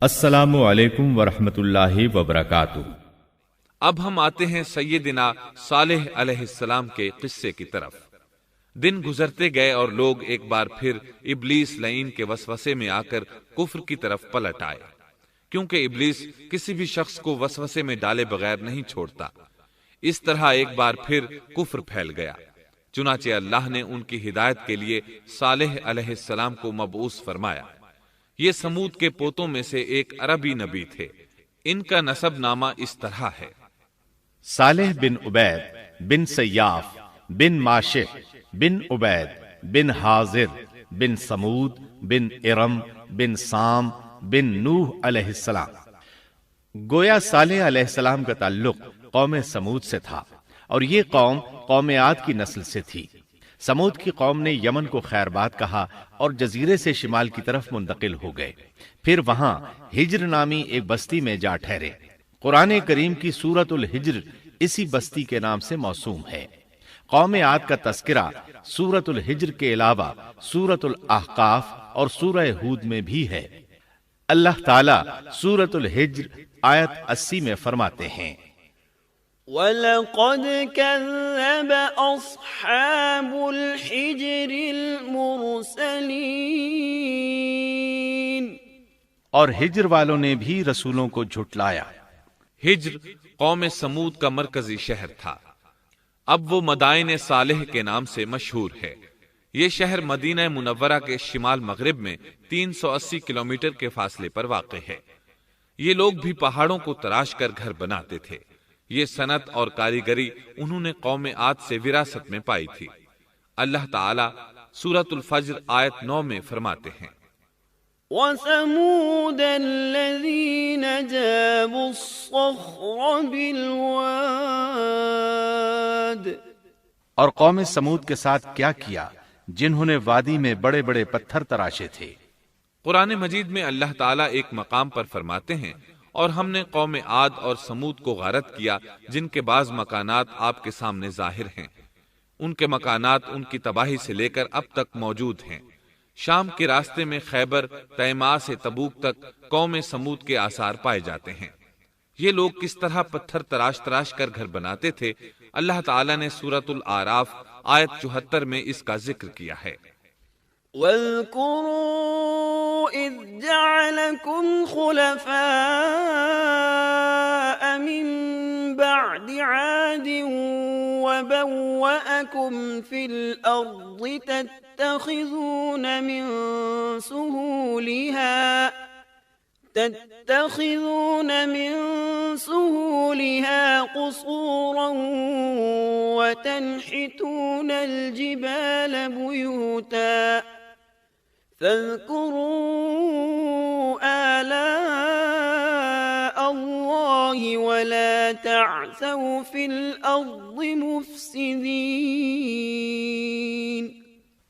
السلام علیکم ورحمۃ اللہ وبرکاتہ۔ اب ہم آتے ہیں سیدنا صالح علیہ السلام کے قصے کی طرف۔ دن گزرتے گئے اور لوگ ایک بار پھر ابلیس لعین کے وسوسے میں آ کر کفر کی طرف پلٹ آئے، کیونکہ ابلیس کسی بھی شخص کو وسوسے میں ڈالے بغیر نہیں چھوڑتا۔ اس طرح ایک بار پھر کفر پھیل گیا، چنانچہ اللہ نے ان کی ہدایت کے لیے صالح علیہ السلام کو مبعوث فرمایا۔ یہ سمود کے پوتوں میں سے ایک عربی نبی تھے۔ ان کا نسب نامہ اس طرح ہے: صالح بن عبید بن سیاف بن ماشح بن عبید بن حاضر بن سمود بن ارم بن سام بن نوح علیہ السلام۔ گویا صالح علیہ السلام کا تعلق قوم سمود سے تھا، اور یہ قوم عاد کی نسل سے تھی۔ سمود کی قوم نے یمن کو خیر باد کہا اور جزیرے سے شمال کی طرف منتقل ہو گئے، پھر وہاں ہجر نامی ایک بستی میں جا ٹھہرے۔ قرآن کریم کی سورۃ الحجر اسی بستی کے نام سے موسوم ہے۔ قوم عاد کا تذکرہ سورۃ الحجر کے علاوہ سورۃ الاحقاف اور سورہ ہود میں بھی ہے۔ اللہ تعالیٰ سورۃ الحجر آیت 80 میں فرماتے ہیں: وَلَقَدْ كَذَّبَ أَصْحَابُ الْحِجْرِ الْمُرْسَلِينَ۔ اور ہجر والوں نے بھی رسولوں کو جھٹلایا۔ ہجر قوم سمود کا مرکزی شہر تھا۔ اب وہ مدائن صالح کے نام سے مشہور ہے۔ یہ شہر مدینہ منورہ کے شمال مغرب میں 380 کلومیٹر کے فاصلے پر واقع ہے۔ یہ لوگ بھی پہاڑوں کو تراش کر گھر بناتے تھے۔ یہ صنعت اور کاریگری انہوں نے قوم عاد سے وراثت میں پائی تھی۔ اللہ تعالیٰ سورۃ الفجر آیت 9 میں فرماتے ہیں: وَثَمُودَ الَّذِينَ جَابُوا الصَّخْرَ بِالْوَادِ۔ اور قوم سمود کے ساتھ کیا کیا جنہوں نے وادی میں بڑے بڑے پتھر تراشے تھے۔ قرآن مجید میں اللہ تعالیٰ ایک مقام پر فرماتے ہیں: اور ہم نے قوم عاد اور سمود کو غارت کیا جن کے بعض مکانات آپ کے سامنے ظاہر ہیں۔ ان کے مکانات ان کی تباہی سے لے کر اب تک موجود ہیں۔ شام کے راستے میں خیبر، تیماء سے تبوک تک قوم سمود کے آثار پائے جاتے ہیں۔ یہ لوگ کس طرح پتھر تراش تراش کر گھر بناتے تھے، اللہ تعالیٰ نے سورۃ الاعراف آیت 74 میں اس کا ذکر کیا ہے: وَاذْكُرُوا إِذْ جَعَلَكُمْ خُلَفَاءَ مِنْ بَعْدِ عَادٍ وَبَوَّأَكُمْ فِي الْأَرْضِ تَتَّخِذُونَ مِنْ سُهُولِهَا قُصُورًا وَتَنْحِتُونَ الْجِبَالَ بُيُوتًا فاذكروا آلاء الله ولا تعثوا في الأرض مفسدين۔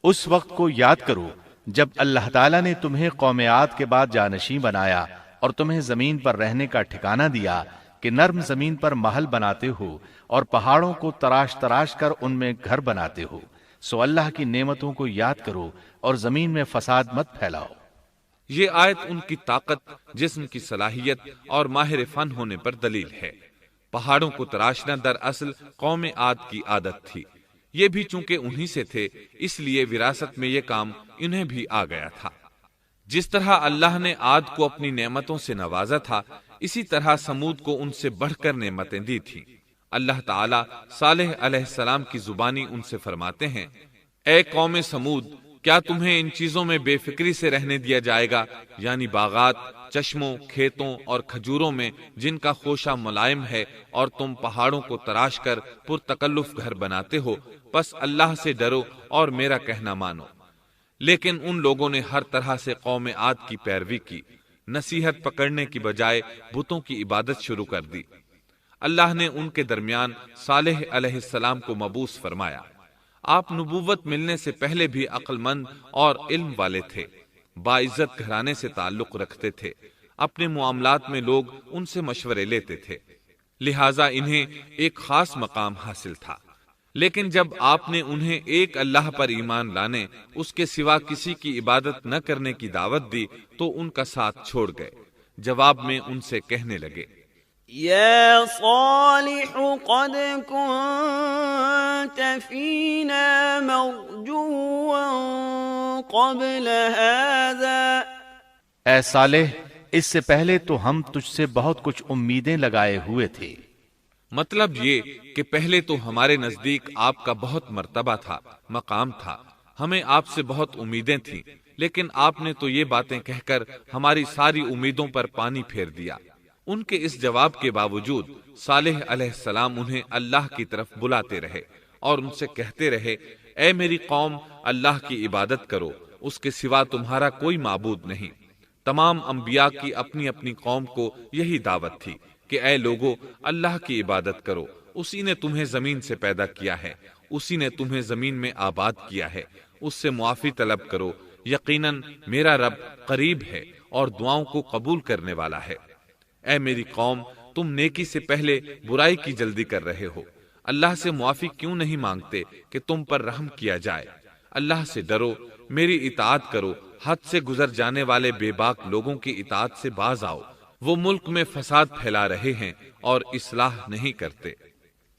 اس وقت کو یاد کرو جب اللہ تعالیٰ نے تمہیں قوم عاد کے بعد جانشین بنایا اور تمہیں زمین پر رہنے کا ٹھکانہ دیا کہ نرم زمین پر محل بناتے ہو اور پہاڑوں کو تراش تراش کر ان میں گھر بناتے ہو، سو اللہ کی نعمتوں کو یاد کرو اور زمین میں فساد مت پھیلاؤ۔ یہ آیت ان کی طاقت، جسم کی صلاحیت اور ماہر فن ہونے پر دلیل ہے۔ پہاڑوں کو تراشنا دراصل قوم عاد کی عادت تھی۔ یہ بھی چونکہ انہی سے تھے، اس لیے وراثت میں یہ کام انہیں بھی آ گیا تھا۔ جس طرح اللہ نے عاد کو اپنی نعمتوں سے نوازا تھا، اسی طرح سمود کو ان سے بڑھ کر نعمتیں دی تھیں۔ اللہ تعالیٰ صالح علیہ السلام کی زبانی ان سے فرماتے ہیں: اے قوم سمود، کیا تمہیں ان چیزوں میں بے فکری سے رہنے دیا جائے گا، یعنی باغات، چشموں، کھیتوں اور کھجوروں میں جن کا خوشہ ملائم ہے، اور تم پہاڑوں کو تراش کر پرتکلف گھر بناتے ہو، بس اللہ سے ڈرو اور میرا کہنا مانو۔ لیکن ان لوگوں نے ہر طرح سے قوم عاد کی پیروی کی، نصیحت پکڑنے کی بجائے بتوں کی عبادت شروع کر دی۔ اللہ نے ان کے درمیان صالح علیہ السلام کو مبعوث فرمایا۔ آپ نبوت ملنے سے پہلے بھی عقل مند اور علم والے تھے، باعزت گھرانے سے تعلق رکھتے تھے، اپنے معاملات میں لوگ ان سے مشورے لیتے تھے، لہٰذا انہیں ایک خاص مقام حاصل تھا۔ لیکن جب آپ نے انہیں ایک اللہ پر ایمان لانے، اس کے سوا کسی کی عبادت نہ کرنے کی دعوت دی تو ان کا ساتھ چھوڑ گئے، جواب میں ان سے کہنے لگے، یا صالح قد كنت فينا مرجوا قبل هذا. اے صالح، اس سے پہلے تو ہم تجھ سے بہت کچھ امیدیں لگائے ہوئے تھے۔ مطلب یہ کہ پہلے تو ہمارے نزدیک آپ کا بہت مرتبہ تھا، مقام تھا، ہمیں آپ سے بہت امیدیں تھیں، لیکن آپ نے تو یہ باتیں کہہ کر ہماری ساری امیدوں پر پانی پھیر دیا۔ ان کے اس جواب کے باوجود صالح علیہ السلام انہیں اللہ کی طرف بلاتے رہے اور ان سے کہتے رہے، اے میری قوم، اللہ کی عبادت کرو، اس کے سوا تمہارا کوئی معبود نہیں۔ تمام انبیاء کی اپنی اپنی قوم کو یہی دعوت تھی کہ اے لوگو، اللہ کی عبادت کرو، اسی نے تمہیں زمین سے پیدا کیا ہے، اسی نے تمہیں زمین میں آباد کیا ہے، اس سے معافی طلب کرو، یقیناً میرا رب قریب ہے اور دعاؤں کو قبول کرنے والا ہے۔ اے میری قوم، تم نیکی سے پہلے برائی کی جلدی کر رہے ہو، اللہ سے معافی کیوں نہیں مانگتے کہ تم پر رحم کیا جائے؟ اللہ سے ڈرو، میری اطاعت کرو، حد سے گزر جانے والے بے باک لوگوں کی اطاعت سے باز آؤ، وہ ملک میں فساد پھیلا رہے ہیں اور اصلاح نہیں کرتے۔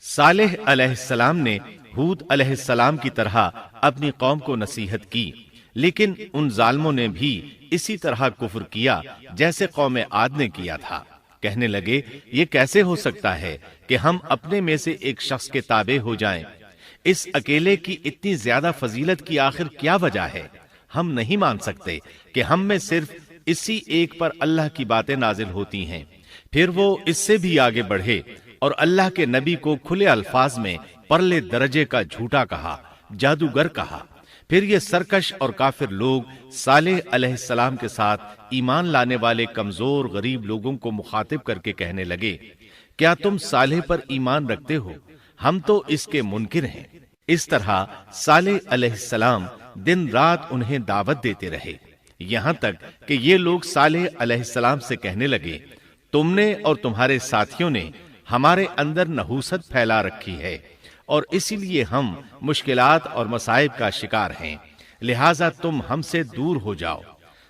صالح علیہ السلام نے ہود علیہ السلام کی طرح اپنی قوم کو نصیحت کی، لیکن ان ظالموں نے بھی اسی طرح کفر کیا جیسے قوم عاد نے کیا تھا۔ کہنے لگے، یہ کیسے ہو سکتا ہے کہ ہم اپنے میں سے ایک شخص کے تابع ہو جائیں؟ اس اکیلے کی اتنی زیادہ فضیلت کی آخر کیا وجہ ہے؟ ہم نہیں مان سکتے کہ ہم میں صرف اسی ایک پر اللہ کی باتیں نازل ہوتی ہیں۔ پھر وہ اس سے بھی آگے بڑھے اور اللہ کے نبی کو کھلے الفاظ میں پرلے درجے کا جھوٹا کہا، جادوگر کہا۔ پھر یہ سرکش اور کافر لوگ صالح علیہ السلام کے ساتھ ایمان لانے والے کمزور غریب لوگوں کو مخاطب کر کے کہنے لگے، کیا تم صالح پر ایمان رکھتے ہو؟ ہم تو اس کے منکر ہیں۔ اس طرح صالح علیہ السلام دن رات انہیں دعوت دیتے رہے، یہاں تک کہ یہ لوگ صالح علیہ السلام سے کہنے لگے، تم نے اور تمہارے ساتھیوں نے ہمارے اندر نحوست پھیلا رکھی ہے اور اسی لیے ہم مشکلات اور مصائب کا شکار ہیں، لہٰذا تم ہم سے دور ہو جاؤ۔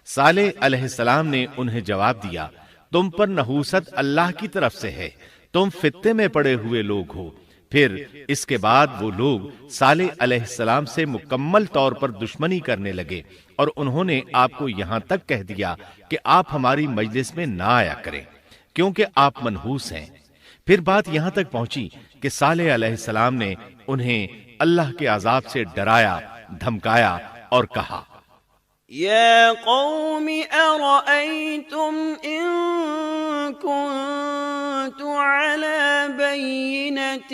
صالح علیہ السلام نے انہیں جواب دیا، تم پر نحوست اللہ کی طرف سے ہے، تم فتنے میں پڑے ہوئے لوگ ہو۔ پھر اس کے بعد وہ لوگ صالح علیہ السلام سے مکمل طور پر دشمنی کرنے لگے اور انہوں نے آپ کو یہاں تک کہہ دیا کہ آپ ہماری مجلس میں نہ آیا کریں کیونکہ آپ منحوس ہیں۔ پھر بات یہاں تک پہنچی کہ صالح علیہ السلام نے انہیں اللہ کے عذاب سے ڈرایا، دھمکایا اور کہا، یا قوم ارأیتم ان کنت علی بینۃ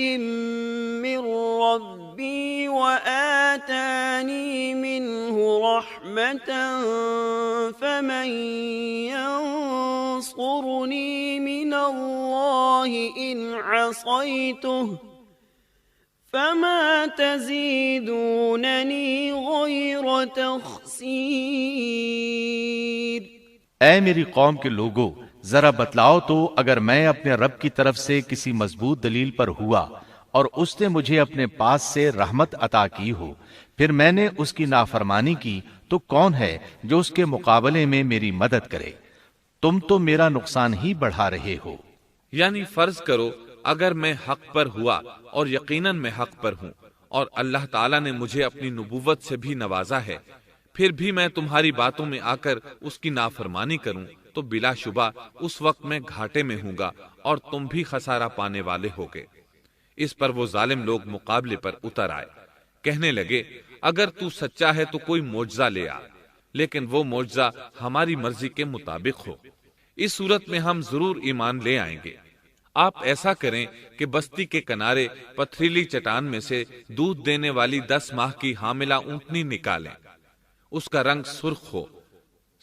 من ربی وآتانی منہ رحمۃ فمن ینصرنی من اللہ ان عصیتہ فما تزیدوننی غیر تخسیر۔ اے میری قوم کے لوگو، ذرا بتلاؤ تو، اگر میں اپنے رب کی طرف سے کسی مضبوط دلیل پر ہوا اور اس نے مجھے اپنے پاس سے رحمت عطا کی ہو، پھر میں نے اس کی نافرمانی کی، تو کون ہے جو اس کے مقابلے میں میری مدد کرے؟ تم تو میرا نقصان ہی بڑھا رہے ہو۔ یعنی فرض کرو اگر میں حق پر ہوا اور یقیناً میں حق پر ہوں اور اللہ تعالیٰ نے مجھے اپنی نبوت سے بھی نوازا ہے، پھر بھی میں تمہاری باتوں میں آ کر اس کی نافرمانی کروں تو بلا شبہ اس وقت میں گھاٹے میں ہوں گا اور تم بھی خسارہ پانے والے ہوگے۔ اس پر وہ ظالم لوگ مقابلے پر اتر آئے، کہنے لگے، اگر تو سچا ہے تو کوئی معجزہ لے آ، لیکن وہ معجزہ ہماری مرضی کے مطابق ہو، اس صورت میں ہم ضرور ایمان لے آئیں گے۔ آپ ایسا کریں کہ بستی کے کنارے پتھریلی چٹان میں سے دودھ دینے والی 10 ماہ کی حاملہ اونٹنی نکالیں، اس کا رنگ سرخ ہو۔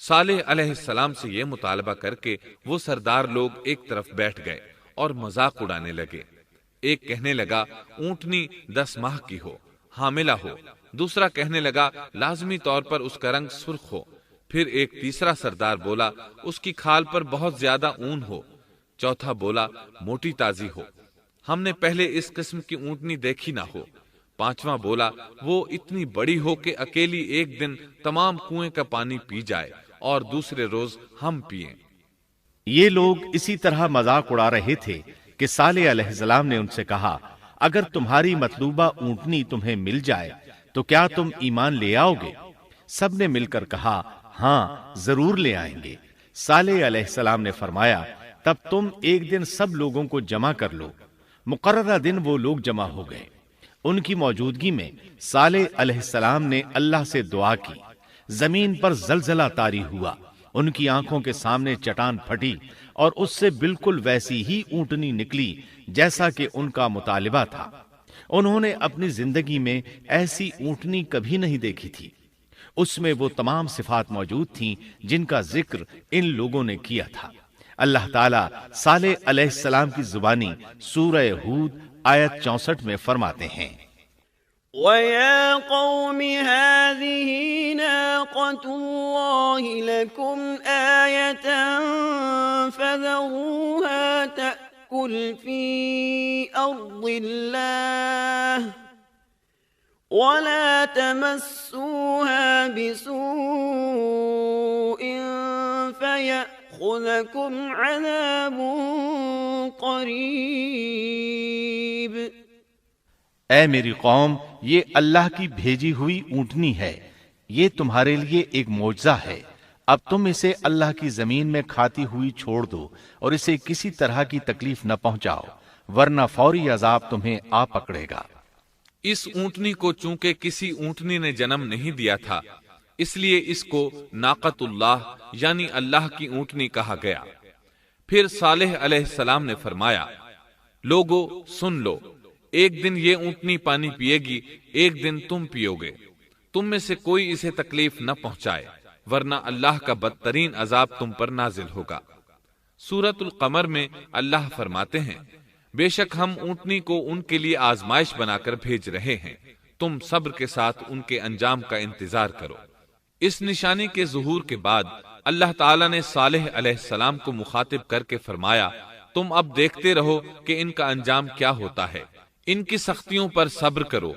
صالح علیہ السلام سے یہ مطالبہ کر کے وہ سردار لوگ ایک طرف بیٹھ گئے اور مذاق اڑانے لگے۔ ایک کہنے لگا اونٹنی 10 ماہ کی ہو، حاملہ ہو، دوسرا کہنے لگا لازمی طور پر اس کا رنگ سرخ ہو، پھر ایک تیسرا سردار بولا اس کی کھال پر بہت زیادہ اون ہو، چوتھا بولا موٹی تازی ہو، ہم نے پہلے اس قسم کی اونٹنی دیکھی نہ ہو، پانچواں بولا وہ اتنی بڑی ہو کہ اکیلی ایک دن تمام کنویں کا پانی پی جائے اور دوسرے روز ہم پئیں۔ یہ لوگ اسی طرح مذاق اڑا رہے تھے کہ صالح علیہ السلام نے ان سے کہا، اگر تمہاری مطلوبہ اونٹنی تمہیں مل جائے تو کیا تم ایمان لے آؤ گے؟ سب نے مل کر کہا، ہاں ضرور لے آئیں گے۔ صالح علیہ السلام نے فرمایا، تب تم ایک دن سب لوگوں کو جمع کر لو۔ مقررہ دن وہ لوگ جمع ہو گئے۔ ان کی موجودگی میں صالح علیہ السلام نے اللہ سے دعا کی۔ زمین پر زلزلہ طاری ہوا، ان کی آنکھوں کے سامنے چٹان پھٹی اور اس سے بالکل ویسی ہی اونٹنی نکلی جیسا کہ ان کا مطالبہ تھا۔ انہوں نے اپنی زندگی میں ایسی اونٹنی کبھی نہیں دیکھی تھی۔ اس میں وہ تمام صفات موجود تھیں جن کا ذکر ان لوگوں نے کیا تھا۔ اللہ تعالیٰ صالح علیہ السلام کی زبانی سورہ ہود آیت 64 میں فرماتے ہیں، وَيَا قَوْمِ هَٰذِهِ نَاقَةُ اللَّهِ لَكُمْ آيَةً فَذَرُوهَا تَأْكُلْ فِي أَرْضِ اللَّهِ وَلَا تَمَسُّوهَا بِسُوءٍ فَيَأْخُذَكُمْ عَذَابٌ قَرِيبٌ۔ اے میری قوم، یہ اللہ کی بھیجی ہوئی اونٹنی ہے، یہ تمہارے لیے ایک معجزہ ہے۔ اب تم اسے اللہ کی زمین میں کھاتی ہوئی چھوڑ دو اور اسے کسی طرح کی تکلیف نہ پہنچاؤ، ورنہ فوری عذاب تمہیں آ پکڑے گا۔ اس اونٹنی کو چونکہ کسی اونٹنی نے جنم نہیں دیا تھا، اس لیے اس کو ناقۃ اللہ یعنی اللہ کی اونٹنی کہا گیا۔ پھر صالح علیہ السلام نے فرمایا، لوگو سن لو، ایک دن یہ اونٹنی پانی پیے گی، ایک دن تم پیو گے، تم میں سے کوئی اسے تکلیف نہ پہنچائے، ورنہ اللہ کا بدترین عذاب تم پر نازل ہوگا۔ سورۃ القمر میں اللہ فرماتے ہیں، بے شک ہم اونٹنی کو ان کے لیے آزمائش بنا کر بھیج رہے ہیں، تم صبر کے ساتھ ان کے انجام کا انتظار کرو۔ اس نشانی کے ظہور کے بعد اللہ تعالیٰ نے صالح علیہ السلام کو مخاطب کر کے فرمایا، تم اب دیکھتے رہو کہ ان کا انجام کیا ہوتا ہے، ان کی سختیوں پر صبر کرو،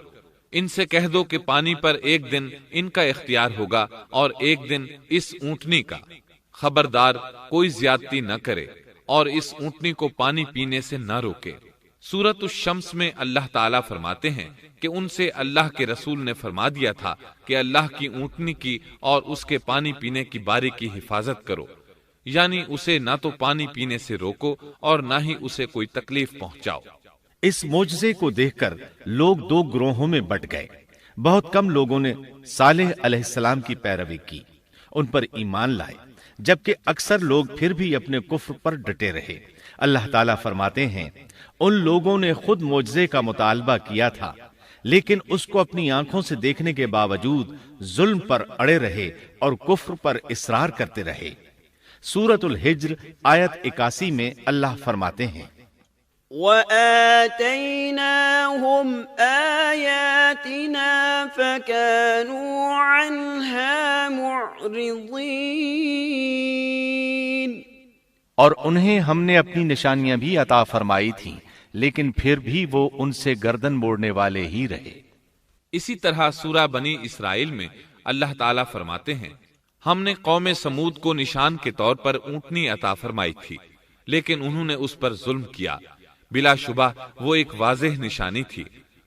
ان سے کہہ دو کہ پانی پر ایک دن ان کا اختیار ہوگا اور ایک دن اس اونٹنی کا، خبردار کوئی زیادتی نہ کرے اور اس اونٹنی کو پانی پینے سے نہ روکے۔ سورۃ الشمس میں اللہ تعالیٰ فرماتے ہیں کہ ان سے اللہ کے رسول نے فرما دیا تھا کہ اللہ کی اونٹنی کی اور اس کے پانی پینے کی باری کی حفاظت کرو، یعنی اسے نہ تو پانی پینے سے روکو اور نہ ہی اسے کوئی تکلیف پہنچاؤ۔ اس معجزے کو دیکھ کر لوگ دو گروہوں میں بٹ گئے۔ بہت کم لوگوں نے صالح علیہ السلام کی پیروی کی، ان پر ایمان لائے، جبکہ اکثر لوگ پھر بھی اپنے کفر پر ڈٹے رہے۔ اللہ تعالیٰ فرماتے ہیں، ان لوگوں نے خود معجزے کا مطالبہ کیا تھا، لیکن اس کو اپنی آنکھوں سے دیکھنے کے باوجود ظلم پر اڑے رہے اور کفر پر اصرار کرتے رہے۔ سورۃ الحجر آیت 81 میں اللہ فرماتے ہیں، وَآتَيْنَاهُمْ آيَاتِنَا فَكَانُوا عَنْهَا مُعْرِضِينَ، اور انہیں ہم نے اپنی نشانیاں بھی عطا فرمائی تھیں، لیکن پھر بھی وہ ان سے گردن موڑنے والے ہی رہے۔ اسی طرح سورہ بنی اسرائیل میں اللہ تعالیٰ فرماتے ہیں، ہم نے قوم سمود کو نشان کے طور پر اونٹنی عطا فرمائی تھی، لیکن انہوں نے اس پر ظلم کیا۔ بلا شبہ وہ ایک واضح نشانی تھی،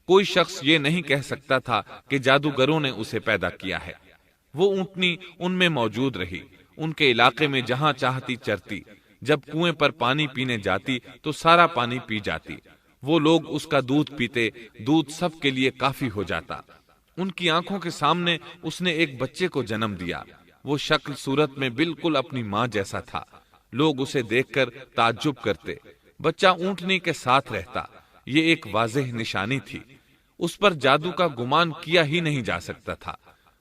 کوئی شخص یہ نہیں کہہ سکتا تھا کہ جادوگروں نے اسے پیدا کیا ہے۔ وہ اونٹنی ان میں موجود رہی، ان کے علاقے میں جہاں چاہتی چرتی، جب کنویں پر پانی پینے جاتی تو سارا پانی پی جاتی، وہ لوگ اس کا دودھ پیتے، دودھ سب کے لیے کافی ہو جاتا۔ ان کی آنکھوں کے سامنے اس نے ایک بچے کو جنم دیا، وہ شکل صورت میں بالکل اپنی ماں جیسا تھا، لوگ اسے دیکھ کر تعجب کرتے۔ بچہ اونٹنی کے ساتھ رہتا، یہ ایک واضح نشانی تھی، اس پر جادو کا گمان کیا ہی نہیں جا سکتا تھا۔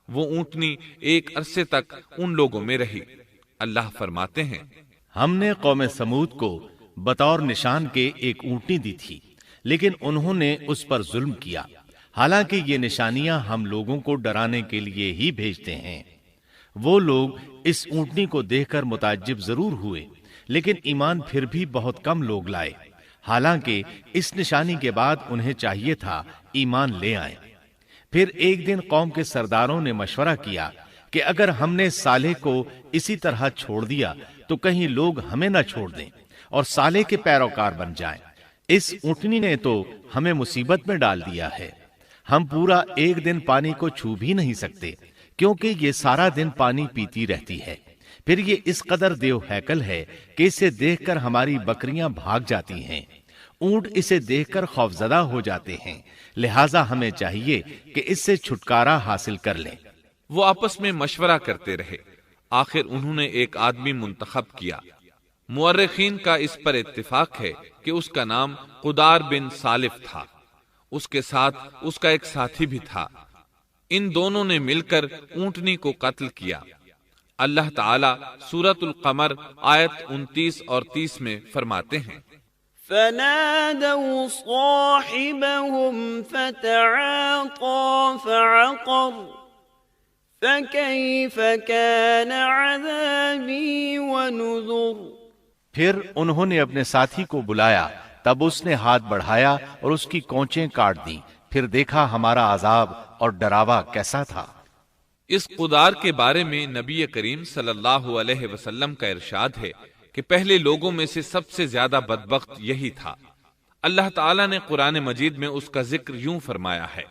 وہ اونٹنی ایک عرصے تک ان لوگوں میں رہی۔ اللہ فرماتے ہیں، ہم نے قوم سمود کو بطور نشان کے ایک اونٹنی دی تھی، لیکن انہوں نے اس پر ظلم کیا، حالانکہ یہ نشانیاں ہم لوگوں کو ڈرانے کے لیے ہی بھیجتے ہیں۔ وہ لوگ اس اونٹنی کو دیکھ کر متعجب ضرور ہوئے، لیکن ایمان پھر بھی بہت کم لوگ لائے، حالانکہ اس نشانی کے بعد انہیں چاہیے تھا ایمان لے آئیں۔ پھر ایک دن قوم کے سرداروں نے مشورہ کیا کہ اگر ہم نے صالح کو اسی طرح چھوڑ دیا تو کہیں لوگ ہمیں نہ چھوڑ دیں اور صالح کے پیروکار بن جائیں۔ اس اونٹنی نے تو ہمیں مصیبت میں ڈال دیا ہے، ہم پورا ایک دن پانی کو چھو بھی نہیں سکتے، کیونکہ یہ سارا دن پانی پیتی رہتی ہے۔ پھر یہ اس قدر دیو ہیکل ہے کہ اسے دیکھ کر ہماری بکریاں بھاگ جاتی ہیں، اونٹ اسے دیکھ کر خوفزدہ ہو جاتے ہیں، لہٰذا ہمیں چاہیے کہ اس سے چھٹکارا حاصل کر لیں۔ وہ آپس میں مشورہ کرتے رہے، آخر انہوں نے ایک آدمی منتخب کیا۔ مورخین کا اس پر اتفاق ہے کہ اس کا نام قدار بن سالف تھا، اس کے ساتھ اس کا ایک ساتھی بھی تھا۔ ان دونوں نے مل کر اونٹنی کو قتل کیا۔ اللہ تعالیٰ سورۃ القمر آیت 29 اور 30 میں فرماتے ہیں، فنادوا صاحبهم فتعاطى فعقر فكيف كان عذابي ونذر۔ پھر انہوں نے اپنے ساتھی کو بلایا، تب اس نے ہاتھ بڑھایا اور اس کی کونچیں کاٹ دیں، پھر دیکھا ہمارا عذاب اور ڈراوا کیسا تھا۔ اس قدار کے بارے میں نبی کریم صلی اللہ علیہ وسلم کا ارشاد ہے کہ پہلے لوگوں میں سے سب سے زیادہ بدبخت یہی تھا۔ اللہ تعالیٰ نے قرآن مجید میں اس کا ذکر یوں فرمایا ہے،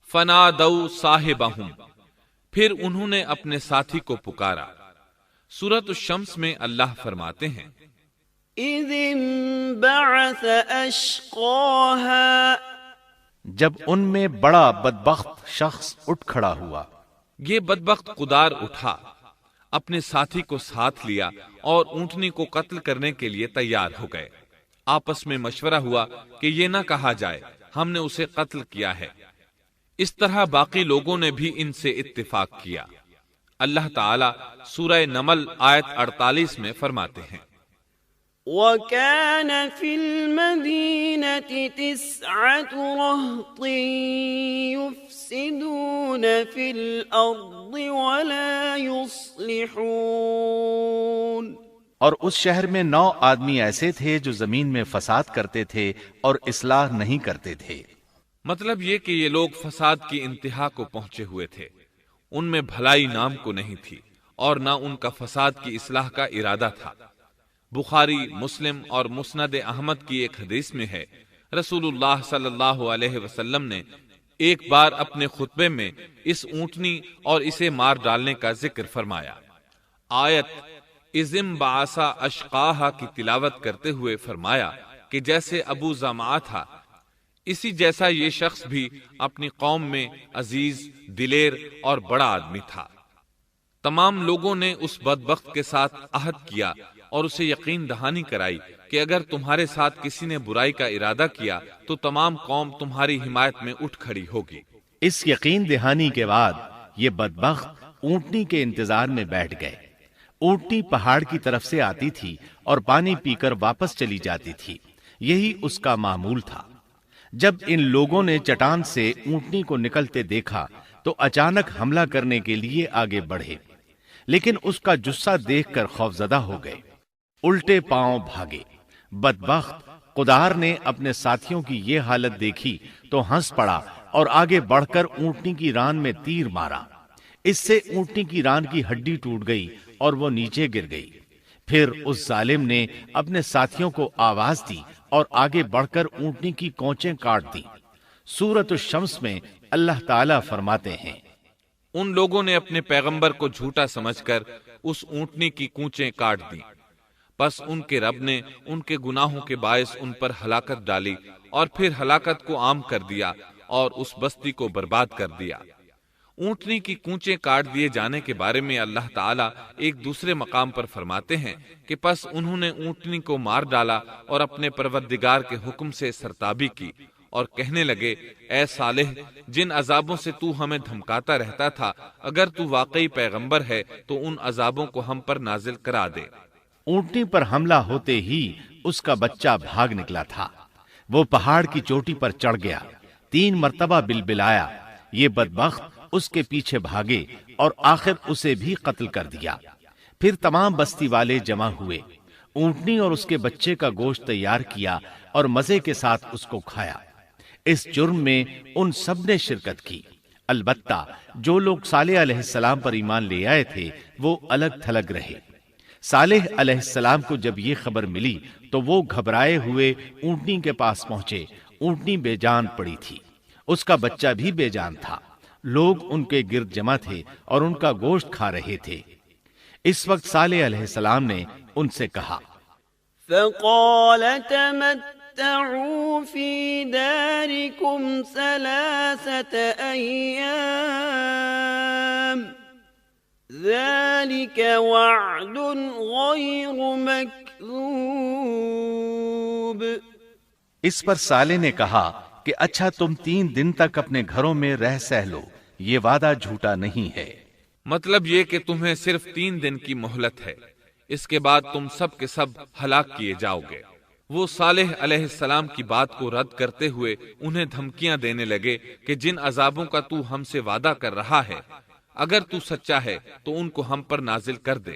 فنادوا صاحبہم، پھر انہوں نے اپنے ساتھی کو پکارا۔ سورۃ الشمس میں اللہ فرماتے ہیں، اذ انبعث اشقاها، جب ان میں بڑا بدبخت شخص اٹھ کھڑا ہوا۔ یہ بدبخت قدار اٹھا، اپنے ساتھی کو ساتھ لیا اور اونٹنی کو قتل کرنے کے لیے تیار ہو گئے۔ آپس میں مشورہ ہوا کہ یہ نہ کہا جائے ہم نے اسے قتل کیا ہے۔ اس طرح باقی لوگوں نے بھی ان سے اتفاق کیا۔ اللہ تعالیٰ سورہ نمل آیت 48 میں فرماتے ہیں، وَكَانَ فِي الْمَدِينَةِ 9 رَهْطٍ يُفْسِدُونَ فِي الْأَرْضِ وَلَا يُصْلِحُونَ۔ اور اس شہر میں 9 آدمی ایسے تھے جو زمین میں فساد کرتے تھے اور اصلاح نہیں کرتے تھے۔ مطلب یہ کہ یہ لوگ فساد کی انتہا کو پہنچے ہوئے تھے، ان میں بھلائی نام کو نہیں تھی اور نہ ان کا فساد کی اصلاح کا ارادہ تھا۔ بخاری، مسلم اور مسند احمد کی ایک حدیث میں ہے، رسول اللہ صلی اللہ علیہ وسلم نے ایک بار اپنے خطبے میں اس اونٹنی اور اسے مار ڈالنے کا ذکر فرمایا۔ آیت اذ انبعث اشقاها کی تلاوت کرتے ہوئے فرمایا کہ جیسے ابو زمعہ تھا، اسی جیسا یہ شخص بھی اپنی قوم میں عزیز، دلیر اور بڑا آدمی تھا۔ تمام لوگوں نے اس بدبخت کے ساتھ عہد کیا اور اسے یقین دہانی کرائی کہ اگر تمہارے ساتھ کسی نے برائی کا ارادہ کیا تو تمام قوم تمہاری حمایت میں اٹھ کھڑی ہوگی۔ اس یقین دہانی کے بعد یہ بدبخت اونٹنی کے انتظار میں بیٹھ گئے۔ اونٹنی پہاڑ کی طرف سے آتی تھی اور پانی پی کر واپس چلی جاتی تھی، یہی اس کا معمول تھا۔ جب ان لوگوں نے چٹان سے اونٹنی کو نکلتے دیکھا تو اچانک حملہ کرنے کے لیے آگے بڑھے، لیکن اس کا جثہ دیکھ کر خوفزدہ ہو گئے، الٹے پاؤں بھاگے۔ بدبخت قدار نے اپنے ساتھیوں کی یہ حالت دیکھی تو ہنس پڑا اور آگے بڑھ کر اونٹنی کی ران میں تیر مارا۔ اس سے اونٹنی کی ران کی ہڈی ٹوٹ گئی اور وہ نیچے گر گئی۔ پھر اس ظالم نے اپنے ساتھیوں کو آواز دی اور آگے بڑھ کر اونٹنی کی کونچیں کاٹ دی۔ سورۃ الشمس میں اللہ تعالیٰ فرماتے ہیں، ان لوگوں نے اپنے پیغمبر کو جھوٹا سمجھ کر اس اونٹنی کی کونچیں کاٹ دیں، پس ان کے رب نے ان کے گناہوں کے باعث ان پر ہلاکت ڈالی اور پھر ہلاکت کو عام کر دیا اور اس بستی کو برباد کر دیا۔ اونٹنی کی کونچیں کاٹ دیے جانے کے بارے میں اللہ تعالیٰ ایک دوسرے مقام پر فرماتے ہیں کہ پس انہوں نے اونٹنی کو مار ڈالا اور اپنے پروردگار کے حکم سے سرتابی کی اور کہنے لگے، اے صالح، جن عذابوں سے تو ہمیں دھمکاتا رہتا تھا، اگر تو واقعی پیغمبر ہے تو ان عذابوں کو ہم پر نازل کرا دے۔ اونٹنی پر حملہ ہوتے ہی اس کا بچہ بھاگ نکلا تھا۔ وہ پہاڑ کی چوٹی پر چڑھ گیا، 3 مرتبہ بلبلایا۔ یہ بدبخت اس کے پیچھے بھاگے اور آخر اسے بھی قتل کر دیا۔ پھر تمام بستی والے جمع ہوئے، اونٹنی اور اس کے بچے کا گوشت تیار کیا اور مزے کے ساتھ اس کو کھایا۔ اس جرم میں ان سب نے شرکت کی، البتہ جو لوگ صالح علیہ السلام پر ایمان لے آئے تھے وہ الگ تھلگ رہے۔ صالح علیہ السلام کو جب یہ خبر ملی تو وہ گھبرائے ہوئے اونٹنی کے پاس پہنچے۔ اونٹنی بے جان پڑی تھی، اس کا بچہ بھی بے جان تھا۔ لوگ ان کے گرد جمع تھے اور ان کا گوشت کھا رہے تھے۔ اس وقت صالح علیہ السلام نے ان سے کہا، فقال تمتعوا في داركم 3 أيام ذلك وعد غير مكذوب۔ اس پر صالح نے کہا کہ اچھا تم 3 دن تک اپنے گھروں میں رہ سہ لو، یہ وعدہ جھوٹا نہیں ہے۔ مطلب یہ کہ تمہیں صرف 3 دن کی مہلت ہے، اس کے بعد تم سب کے سب ہلاک کیے جاؤ گے۔ وہ صالح علیہ السلام کی بات کو رد کرتے ہوئے انہیں دھمکیاں دینے لگے کہ جن عذابوں کا تو ہم سے وعدہ کر رہا ہے، اگر تو سچا ہے تو ان کو ہم پر نازل کر دے۔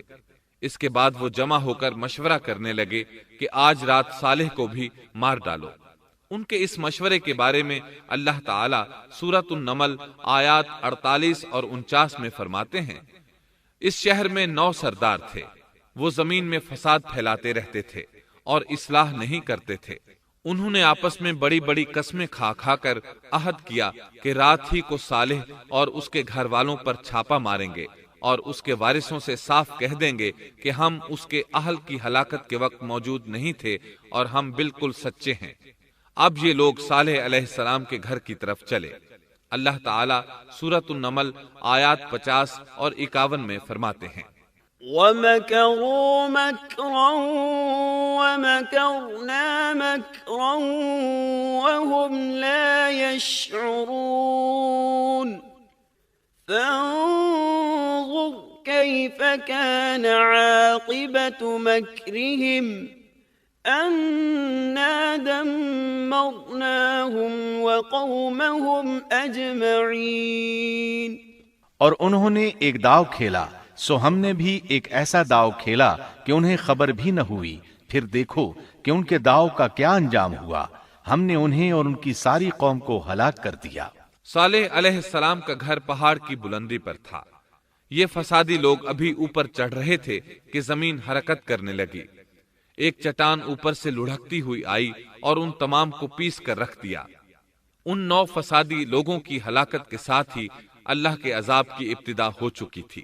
اس کے بعد وہ جمع ہو کر مشورہ کرنے لگے کہ آج رات صالح کو بھی مار ڈالو۔ ان کے اس مشورے کے بارے میں اللہ تعالی سورۃ النمل آیات 48 اور 49 میں فرماتے ہیں، اس شہر میں 9 سردار تھے، وہ زمین میں فساد پھیلاتے رہتے تھے اور اصلاح نہیں کرتے تھے۔ انہوں نے آپس میں بڑی بڑی قسمیں کھا کھا کر عہد کیا کہ رات ہی کو صالح اور اس کے گھر والوں پر چھاپا ماریں گے اور اس کے وارثوں سے صاف کہہ دیں گے کہ ہم اس کے اہل کی ہلاکت کے وقت موجود نہیں تھے اور ہم بالکل سچے ہیں۔ اب یہ لوگ صالح علیہ السلام کے گھر کی طرف چلے۔ اللہ تعالیٰ سورۃ النمل آیات 50 اور 51 میں فرماتے ہیں، وَمَكَرُوا مَكْرًا وَمَكَرْنَا مَكْرًا وَهُمْ لَا يَشْعُرُونَ فَانظُرْ كَيْفَ كَانَ عَاقِبَةُ مَكْرِهِمْ أَنَّا دَمَّرْنَاهُمْ وَقَوْمَهُمْ أَجْمَعِينَ۔ اور انہوں نے ایک داؤ کھیلا، سو ہم نے بھی ایک ایسا داؤ کھیلا کہ انہیں خبر بھی نہ ہوئی۔ پھر دیکھو کہ ان کے داؤ کا کیا انجام ہوا، ہم نے انہیں اور ان کی ساری قوم کو ہلاک کر دیا۔ صالح علیہ السلام کا گھر پہاڑ کی بلندی پر تھا۔ یہ فسادی لوگ ابھی اوپر چڑھ رہے تھے کہ زمین حرکت کرنے لگی۔ ایک چٹان اوپر سے لڑھکتی ہوئی آئی اور ان تمام کو پیس کر رکھ دیا۔ ان 9 فسادی لوگوں کی ہلاکت کے ساتھ ہی اللہ کے عذاب کی ابتدا ہو چکی تھی۔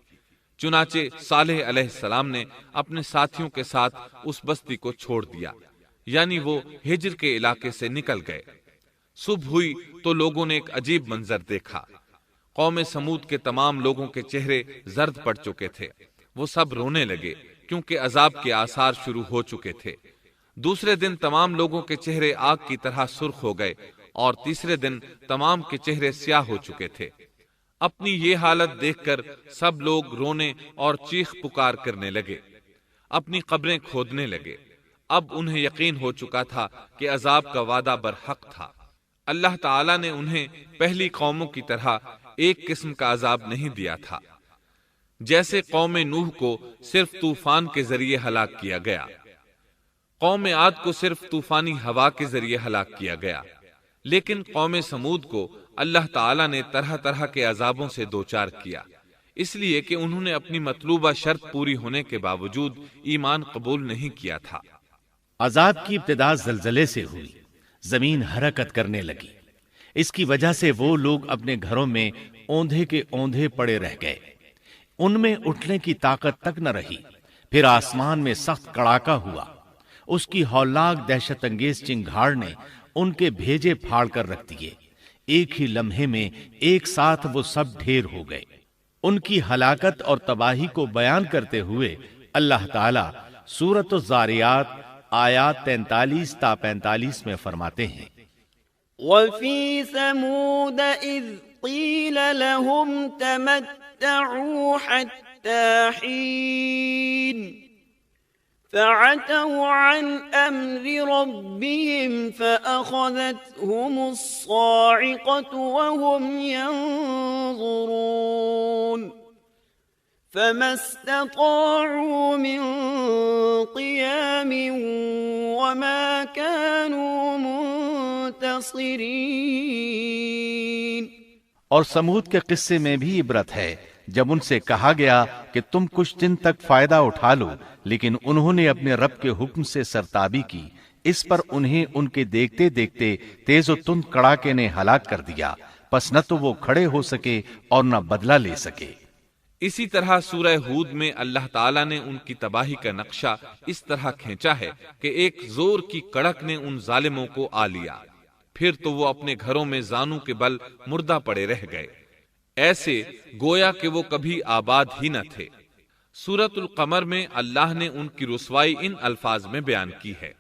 چنانچہ صالح علیہ السلام نے اپنے ساتھیوں کے ساتھ اس بستی کو چھوڑ دیا، یعنی وہ ہجر کے علاقے سے نکل گئے۔ صبح ہوئی تو لوگوں نے ایک عجیب منظر دیکھا۔ قوم سمود کے تمام لوگوں کے چہرے زرد پڑ چکے تھے، وہ سب رونے لگے کیونکہ عذاب کے آثار شروع ہو چکے تھے۔ دوسرے دن تمام لوگوں کے چہرے آگ کی طرح سرخ ہو گئے اور تیسرے دن تمام کے چہرے سیاہ ہو چکے تھے۔ اپنی یہ حالت دیکھ کر سب لوگ رونے اور چیخ پکار کرنے لگے، اپنی قبریں کھودنے لگے۔ اب انہیں یقین ہو چکا تھا کہ عذاب کا وعدہ برحق تھا۔ اللہ تعالیٰ نے انہیں پہلی قوموں کی طرح ایک قسم کا عذاب نہیں دیا تھا، جیسے قوم نوح کو صرف طوفان کے ذریعے ہلاک کیا گیا، قوم عاد کو صرف طوفانی ہوا کے ذریعے ہلاک کیا گیا، لیکن قوم سمود کو اللہ تعالیٰ نے طرح طرح کے عذابوں سے دوچار کیا، اس لیے کہ انہوں نے اپنی مطلوبہ شرط پوری ہونے کے باوجود ایمان قبول نہیں کیا تھا۔ عذاب کی ابتدا زلزلے سے ہوئی، زمین حرکت کرنے لگی۔ اس کی وجہ سے وہ لوگ اپنے گھروں میں اوندھے کے اوندھے پڑے رہ گئے، ان میں اٹھنے کی طاقت تک نہ رہی۔ پھر آسمان میں سخت کڑاکا ہوا، اس کی ہولناک دہشت انگیز چنگھاڑ نے ان کے بھیجے پھاڑ کر رکھ دیے۔ ایک ہی لمحے میں ایک ساتھ وہ سب ڈھیر ہو گئے۔ ان کی ہلاکت اور تباہی کو بیان کرتے ہوئے اللہ تعالی سورۃ الذاریات آیات 43 تا 45 میں فرماتے ہیں، وَفِي ثَمُودَ إِذْ قِيلَ لَهُمْ تَمَتَّعُوا حَتَّى حِينٍ فَعَتَوْا عَنْ أَمْرِ رَبِّهِمْ فَأَخَذَتْهُمُ الصَّاعِقَةُ وَهُمْ يَنظُرُونَ فَمَا اسْتَطَاعُوا مِنْ قِيَامٍ وَمَا كَانُوا منتصرین۔ اور سمود کے قصے میں بھی عبرت ہے، جب ان سے کہا گیا کہ تم کچھ دن تک فائدہ اٹھا لو، لیکن انہوں نے اپنے رب کے حکم سے سرتابی کی، اس پر انہیں ان کے دیکھتے دیکھتے تیز و تند کڑاکے نے ہلاک کر دیا، پس نہ تو وہ کھڑے ہو سکے اور نہ بدلہ لے سکے۔ اسی طرح سورہ ہود میں اللہ تعالیٰ نے ان کی تباہی کا نقشہ اس طرح کھینچا ہے کہ ایک زور کی کڑک نے ان ظالموں کو آ لیا، پھر تو وہ اپنے گھروں میں زانوں کے بل مردہ پڑے رہ گئے، ایسے گویا کہ وہ کبھی آباد ہی نہ تھے۔ سورۃ القمر میں اللہ نے ان کی رسوائی ان الفاظ میں بیان کی ہے: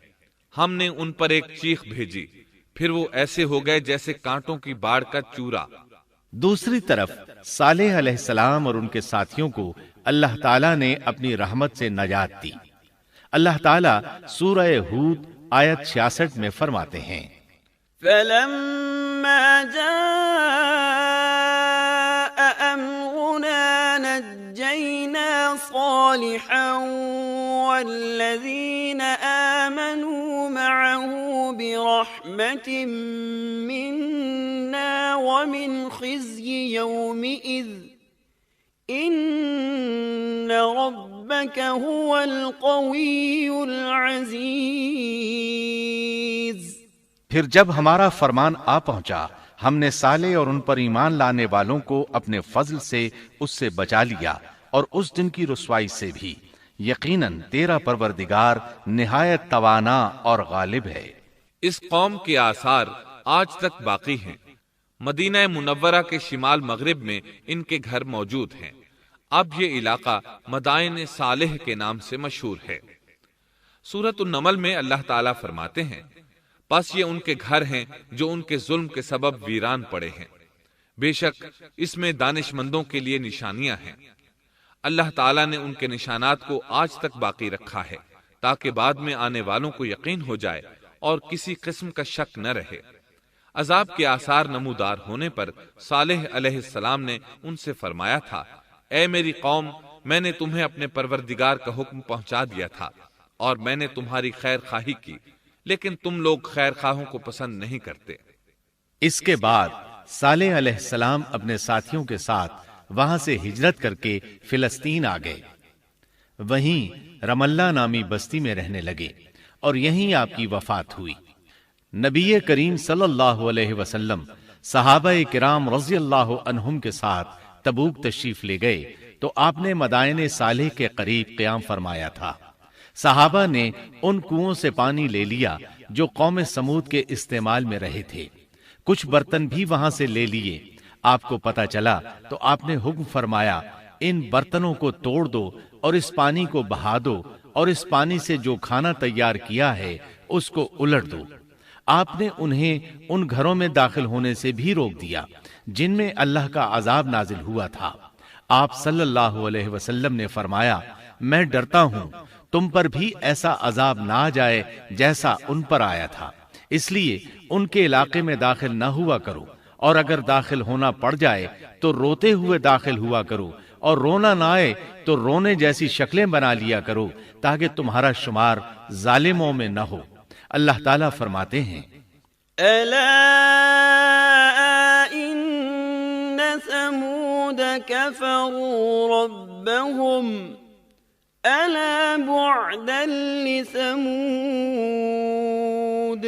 ہم نے ان پر ایک چیخ بھیجی، پھر وہ ایسے ہو گئے جیسے کانٹوں کی باڑ کا چورا۔ دوسری طرف صالح علیہ السلام اور ان کے ساتھیوں کو اللہ تعالیٰ نے اپنی رحمت سے نجات دی۔ اللہ تعالیٰ سورہ ہود آیت 66 میں فرماتے ہیں: فَلَمَّا جَاءَ أَمْرُنَا نَجَّيْنَا صَالِحًا وَالَّذِينَ آمَنُوا مَعَهُ بِرَحْمَةٍ مِنَّا وَمِنْ خِزْيِ يَوْمِئِذٍ إِنَّ رَبَّكَ هُوَ الْقَوِيُّ الْعَزِيزُ۔ پھر جب ہمارا فرمان آ پہنچا، ہم نے صالح اور ان پر ایمان لانے والوں کو اپنے فضل سے اس سے بچا لیا اور اس دن کی رسوائی سے بھی۔ یقیناً تیرا پروردگار نہایت توانا اور غالب ہے۔ اس قوم کے آثار آج تک باقی ہیں۔ مدینہ منورہ کے شمال مغرب میں ان کے گھر موجود ہیں۔ اب یہ علاقہ مدائن صالح کے نام سے مشہور ہے۔ سورۃ النمل میں اللہ تعالیٰ فرماتے ہیں: پس یہ ان کے گھر ہیں جو ان کے ظلم کے سبب ویران پڑے ہیں، بے شک اس میں دانش مندوں کے لیے نشانیاں ہیں۔ اللہ تعالیٰ نے ان کے نشانات کو آج تک باقی رکھا ہے تاکہ بعد میں آنے والوں کو یقین ہو جائے اور کسی قسم کا شک نہ رہے۔ عذاب کے آثار نمودار ہونے پر صالح علیہ السلام نے ان سے فرمایا تھا: اے میری قوم، میں نے تمہیں اپنے پروردگار کا حکم پہنچا دیا تھا اور میں نے تمہاری خیر خواہی کی، لیکن تم لوگ خیر خواہوں کو پسند نہیں کرتے۔ اس کے بعد صالح علیہ السلام اپنے ساتھیوں کے ساتھ وہاں سے ہجرت کر کے فلسطین آ گئے، وہیں رملہ نامی بستی میں رہنے لگے اور یہیں آپ کی وفات ہوئی۔ نبی کریم صلی اللہ علیہ وسلم صحابہ کرام رضی اللہ عنہم کے ساتھ تبوک تشریف لے گئے تو آپ نے مدائن صالح کے قریب قیام فرمایا تھا۔ صحابہ نے ان کنووں سے پانی لے لیا جو قوم سمود کے استعمال میں رہے تھے، کچھ برتن بھی وہاں سے لے لیے۔ آپ کو پتہ چلا تو آپ نے حکم فرمایا: ان برتنوں کو توڑ دو اور اس پانی کو بہا دو اور اس پانی سے جو کھانا تیار کیا ہے اس کو الٹ دو۔ آپ نے انہیں ان گھروں میں داخل ہونے سے بھی روک دیا جن میں اللہ کا عذاب نازل ہوا تھا۔ آپ صلی اللہ علیہ وسلم نے فرمایا: میں ڈرتا ہوں تم پر بھی ایسا عذاب نہ آ جائے جیسا ان پر آیا تھا، اس لیے ان کے علاقے میں داخل نہ ہوا کرو، اور اگر داخل ہونا پڑ جائے تو روتے ہوئے داخل ہوا کرو، اور رونا نہ آئے تو رونے جیسی شکلیں بنا لیا کرو تاکہ تمہارا شمار ظالموں میں نہ ہو۔ اللہ تعالیٰ فرماتے ہیں: ألا إن ثمود كفروا ربهم ألا بعدا لثمود۔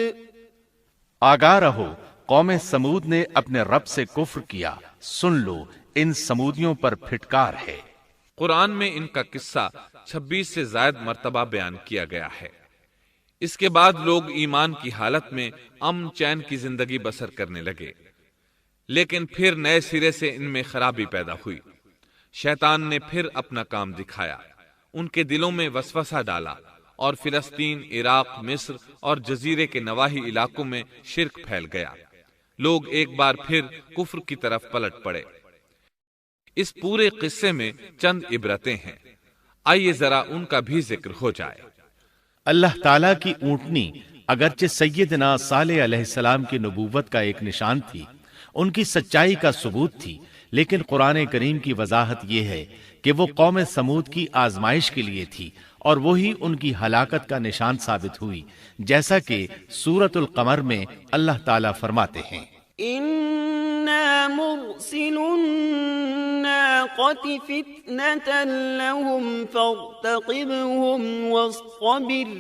آگاہ رہو، قوم سمود نے اپنے رب سے کفر کیا، سن لو ان سمودیوں پر پھٹکار ہے۔ قرآن میں ان کا قصہ 26 سے زائد مرتبہ بیان کیا گیا ہے۔ اس کے بعد لوگ ایمان کی حالت میں امن چین کی زندگی بسر کرنے لگے، لیکن پھر نئے سرے سے ان میں خرابی پیدا ہوئی۔ شیطان نے پھر اپنا کام دکھایا، ان کے دلوں میں وسوسہ ڈالا اور فلسطین، عراق، مصر اور جزیرے کے نواحی علاقوں میں شرک پھیل گیا۔ لوگ ایک بار پھر کفر کی طرف پلٹ پڑے۔ اس پورے قصے میں چند عبرتیں ہیں، آئیے ذرا ان کا بھی ذکر ہو جائے۔ اللہ تعالیٰ کی اونٹنی اگرچہ سیدنا صالح علیہ السلام کی نبوت کا ایک نشان تھی، ان کی سچائی کا ثبوت تھی، لیکن قرآن کریم کی وضاحت یہ ہے کہ وہ قوم سمود کی آزمائش کے لیے تھی اور وہی ان کی ہلاکت کا نشان ثابت ہوئی، جیسا کہ سورۃ القمر میں اللہ تعالیٰ فرماتے ہیں: إِنَّا مُرْسِلُو النَّاقَةِ الناقة فتنة لهم فارتقبهم واصطبر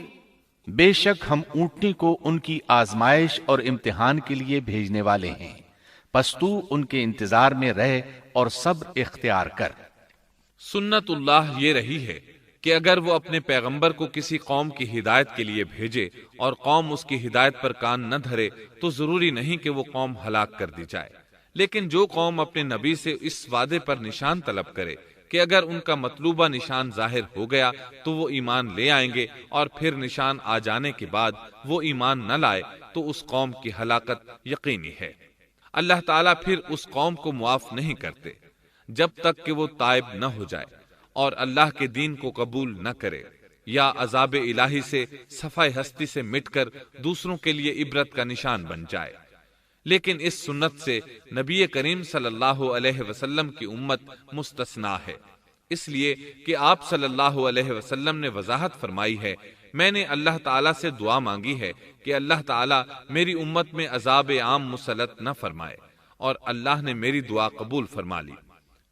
بے شک ہم اونٹنی کو ان کی آزمائش اور امتحان کے لیے بھیجنے والے ہیں، پس تو ان کے انتظار میں رہ اور صبر اختیار کر۔ سنت اللہ یہ رہی ہے کہ اگر وہ اپنے پیغمبر کو کسی قوم کی ہدایت کے لیے بھیجے اور قوم اس کی ہدایت پر کان نہ دھرے تو ضروری نہیں کہ وہ قوم ہلاک کر دی جائے، لیکن جو قوم اپنے نبی سے اس وعدے پر نشان طلب کرے کہ اگر ان کا مطلوبہ نشان ظاہر ہو گیا تو وہ ایمان لے آئیں گے، اور پھر نشان آ جانے کے بعد وہ ایمان نہ لائے تو اس قوم کی ہلاکت یقینی ہے۔ اللہ تعالیٰ پھر اس قوم کو معاف نہیں کرتے جب تک کہ وہ تائب نہ ہو جائے اور اللہ کے دین کو قبول نہ کرے، یا عذاب الہی سے صفحہ ہستی سے مٹ کر دوسروں کے لیے عبرت کا نشان بن جائے۔ لیکن اس سنت سے نبی کریم صلی اللہ علیہ وسلم کی امت مستثنا ہے، اس لیے کہ آپ صلی اللہ علیہ وسلم نے وضاحت فرمائی ہے، میں نے اللہ تعالیٰ سے دعا مانگی ہے کہ اللہ تعالیٰ میری امت میں عذاب عام مسلط نہ فرمائے، اور اللہ نے میری دعا قبول فرما لی۔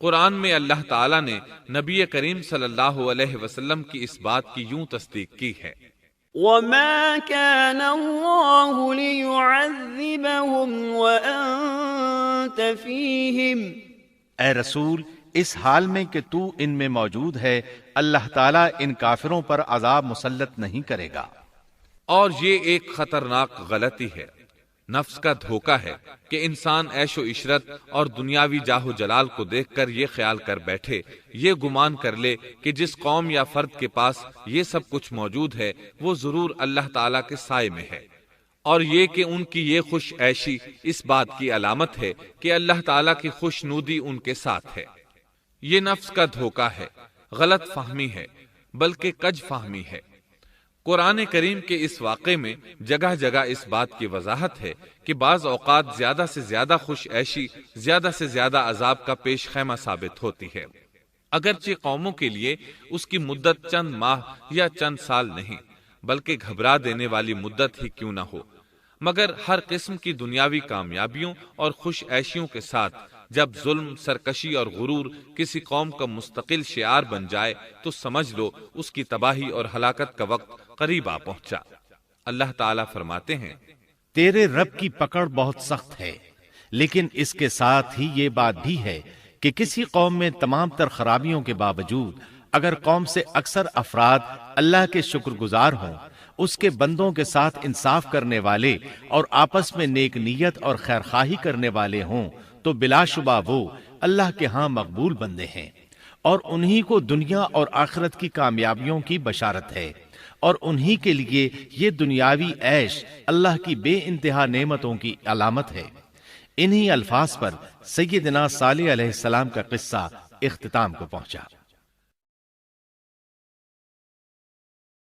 قرآن میں اللہ تعالیٰ نے نبی کریم صلی اللہ علیہ وسلم کی اس بات کی یوں تصدیق کی ہے، وما كان الله ليعذبهم وأنت فيهم اے رسول، اس حال میں کہ تو ان میں موجود ہے، اللہ تعالیٰ ان کافروں پر عذاب مسلط نہیں کرے گا۔ اور یہ ایک خطرناک غلطی ہے، نفس کا دھوکہ ہے کہ انسان عیش و عشرت اور دنیاوی جاہ و جلال کو دیکھ کر یہ خیال کر بیٹھے، یہ گمان کر لے کہ جس قوم یا فرد کے پاس یہ سب کچھ موجود ہے وہ ضرور اللہ تعالیٰ کے سائے میں ہے، اور یہ کہ ان کی یہ خوش عیشی اس بات کی علامت ہے کہ اللہ تعالیٰ کی خوش نودی ان کے ساتھ ہے۔ یہ نفس کا دھوکہ ہے، غلط فہمی ہے، بلکہ کج فہمی ہے۔ قرآن کریم کے اس واقعے میں جگہ جگہ اس بات کی وضاحت ہے کہ بعض اوقات زیادہ سے زیادہ خوش عیشی زیادہ سے زیادہ عذاب کا پیش خیمہ ثابت ہوتی ہے، اگرچہ قوموں کے لیے اس کی مدت چند ماہ یا چند سال نہیں بلکہ گھبرا دینے والی مدت ہی کیوں نہ ہو، مگر ہر قسم کی دنیاوی کامیابیوں اور خوش عیشیوں کے ساتھ جب ظلم، سرکشی اور غرور کسی قوم کا مستقل شعار بن جائے تو سمجھ لو اس کی تباہی اور ہلاکت کا وقت قریب آ پہنچا۔ اللہ تعالیٰ فرماتے ہیں، تیرے رب کی پکڑ بہت سخت ہے، لیکن اس کے ساتھ ہی یہ بات بھی ہے کہ کسی قوم میں تمام تر خرابیوں کے باوجود اگر قوم سے اکثر افراد اللہ کے شکر گزار ہوں، اس کے بندوں کے ساتھ انصاف کرنے والے اور آپس میں نیک نیت اور خیرخواہی کرنے والے ہوں، تو بلا شبہ وہ اللہ کے ہاں مقبول بندے ہیں، اور انہی کو دنیا اور آخرت کی کامیابیوں کی بشارت ہے، اور انہی کے لیے یہ دنیاوی عیش اللہ کی بے انتہا نعمتوں کی علامت ہے۔ انہی الفاظ پر سیدنا صالح علیہ السلام کا قصہ اختتام کو پہنچا۔